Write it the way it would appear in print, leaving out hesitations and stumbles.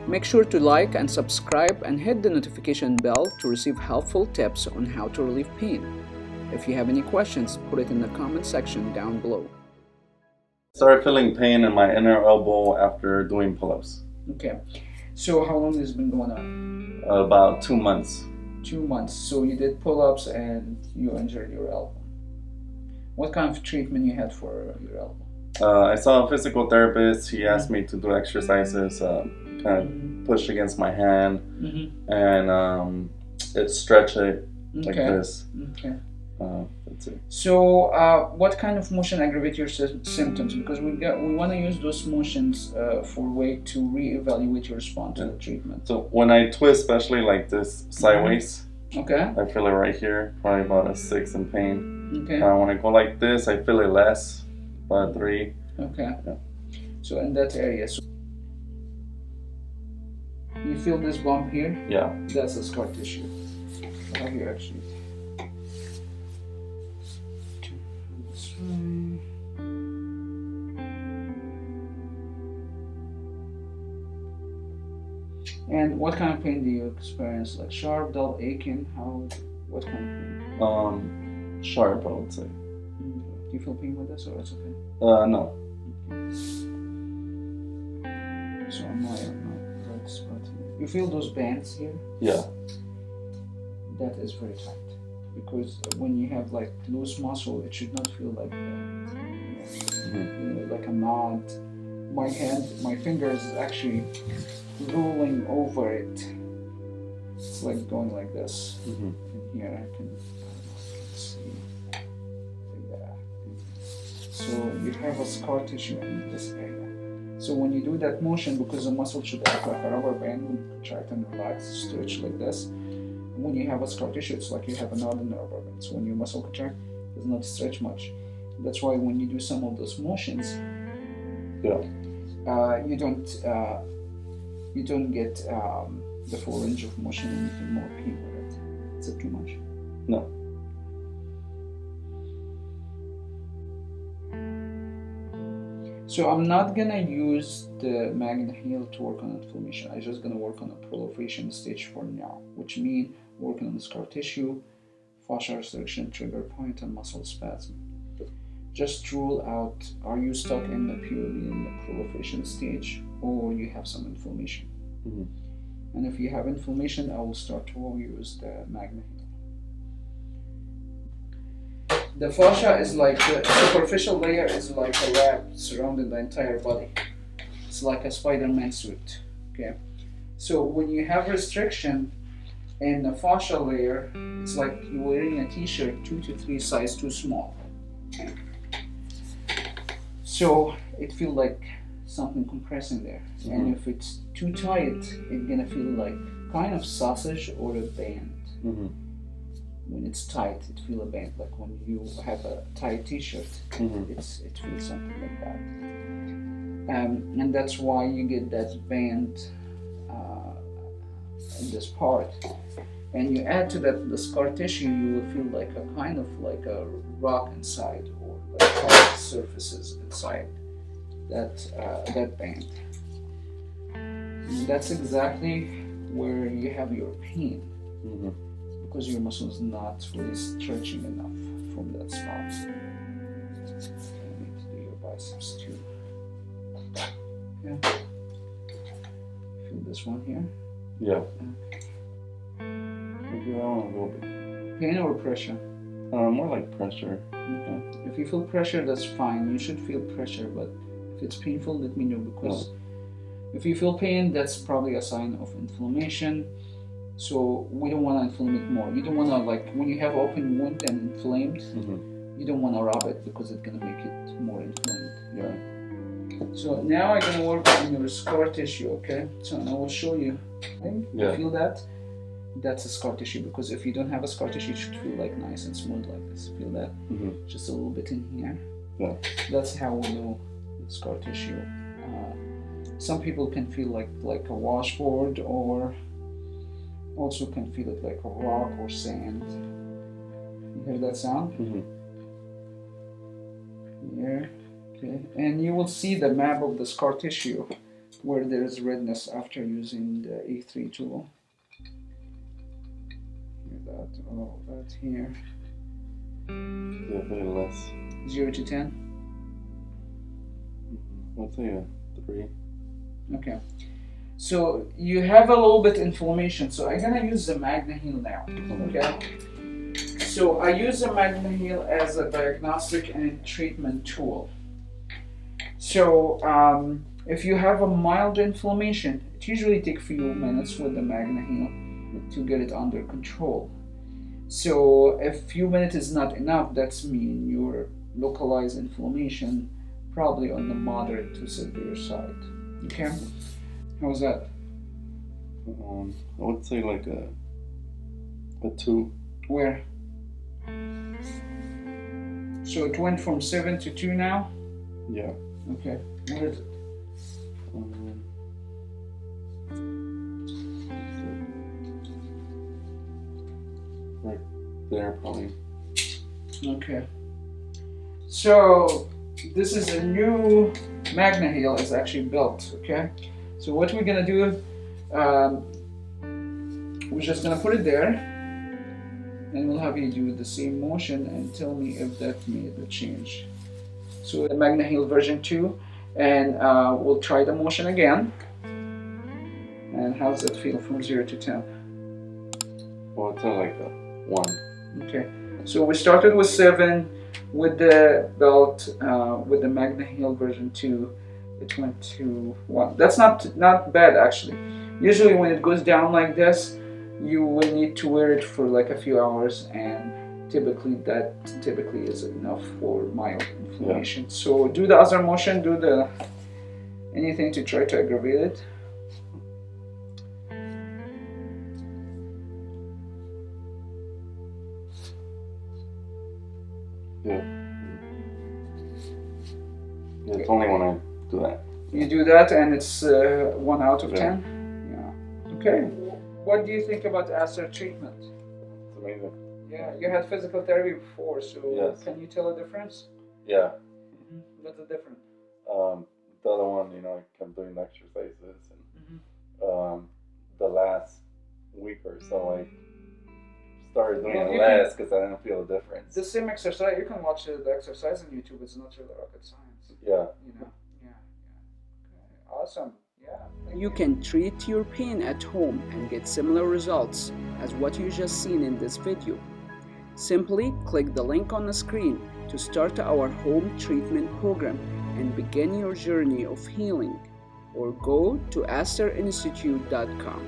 Make sure to like and subscribe and hit the notification bell to receive helpful tips on how to relieve pain. If you have any questions, put it in the comment section down below. Started feeling pain in my inner elbow after doing pull-ups. Okay, so how long has this been going on? About 2 months. 2 months. So you did pull-ups and you injured your elbow. What kind of treatment you had for your elbow? I saw a physical therapist. He asked me to do exercises, kind of push against my hand, and it stretch it like this. Okay. That's it. So, what kind of motion aggravate your symptoms? Because we want to use those motions for a way to reevaluate your response to the treatment. So when I twist, especially like this sideways, okay, I feel it right here, probably about a 6 in pain. Okay. When I go like this, I feel it less, about 3. Okay. Yeah. So in that area, so you feel this bump here? Yeah. That's a scar tissue. I have you actually. This way. And what kind of pain do you experience? Like sharp, dull, aching? What kind of pain? Sharp, I would say. Do you feel pain with this, or it's okay? No. So I'm not right spot here. You feel those bands here? Yeah. That is very tight, because when you have like loose muscle, it should not feel like that. Like a knot. My fingers is actually rolling over it. It's like going like this. And here I can see. Yeah. So you have a scar tissue in this area. So when you do that motion, because the muscle should act like a rubber band, when you contract and relax, stretch like this. When you have a scar tissue, it's like you have a knot in the rubber band. So when your muscle contract, it does not stretch much. That's why when you do some of those motions, you don't get the full range of motion and you feel more pain with it. Is it too much? No. So I'm not gonna use the magnet heel to work on inflammation. I'm just gonna work on the proliferation stage for now, which means working on the scar tissue, fascia restriction, trigger point, and muscle spasm. Just rule out, are you stuck purely in the proliferation stage, or you have some inflammation? And if you have inflammation, I will start to use the magnet heel. The fascia is like the superficial layer is like a wrap surrounding the entire body. It's like a Spider-Man suit. Okay, so when you have restriction in the fascia layer, it's like you're wearing a t-shirt 2 to 3 size too small. So it feels like something compressing there, and if it's too tight, it's gonna feel like kind of sausage or a band. When it's tight, it feels a band, like when you have a tight t-shirt, it feels something like that. And that's why you get that band in this part. And you add to that the scar tissue, you will feel like a kind of like a rock inside, or like hard surfaces inside that band. And that's exactly where you have your pain. Because your muscle is not really stretching enough from that spot. You need to do your biceps too. Yeah. Feel this one here? Yeah. Maybe I want a little bit. Pain or pressure? More like pressure. Okay. If you feel pressure, that's fine. You should feel pressure, but if it's painful, let me know, because if you feel pain, that's probably a sign of inflammation. So we don't want to inflame it more. You don't want to, like, when you have open wound and inflamed, you don't want to rub it, because it's going to make it more inflamed. Yeah. So now I'm going to work on your scar tissue, okay? So I will show you. You feel that? That's a scar tissue, because if you don't have a scar tissue, it should feel like nice and smooth like this. Feel that? Just a little bit in here. Yeah. That's how we know the scar tissue. Some people can feel like a washboard, or also can feel it like a rock or sand. You hear that sound? Here. Okay. And you will see the map of the scar tissue where there is redness after using the E3 tool. That here. Yeah, very less. 0 to 10. I'd say a 3. Okay. So you have a little bit inflammation. So I'm gonna use the MagnaHeal now. Okay. So I use the MagnaHeal as a diagnostic and treatment tool. So if you have a mild inflammation, it usually takes a few minutes with the MagnaHeal to get it under control. So if few minutes is not enough, that's mean your localized inflammation probably on the moderate to severe side. Okay, how's that? I would say like a 2. Where? So it went from 7 to 2 now? Yeah. Okay, where is it? Right there, probably. Okay. So this is a new MagnaHeal is actually built. Okay. So what we're gonna do, we're just gonna put it there, and we'll have you do the same motion and tell me if that made a change. So the MagnaHeal version 2, and we'll try the motion again. And how does it feel from 0 to 10? Well, it's like a 1. Okay, so we started with 7 with the belt, with the MagnaHeal version 2, it went to 1. That's not bad actually. Usually when it goes down like this, you will need to wear it for like a few hours, and typically is enough for mild inflammation. Yeah. So do the other motion, do the anything to try to aggravate it. Yeah. It's only when I do that. You do that and it's 1 out of 10? Yeah. Okay. What do you think about ASTR treatment? It's amazing. Yeah, you had physical therapy before, so yes. Can you tell a difference? Yeah. What's the difference? The other one, I kept doing the exercises, and the last week or so, I started doing it less because I didn't feel a difference. The same exercise, you can watch the exercise on YouTube. It's not really rocket science. Yeah. Yeah. Okay. Awesome. Yeah. You can treat your pain at home and get similar results as what you just seen in this video. Simply click the link on the screen to start our home treatment program and begin your journey of healing, or go to astrinstitute.com.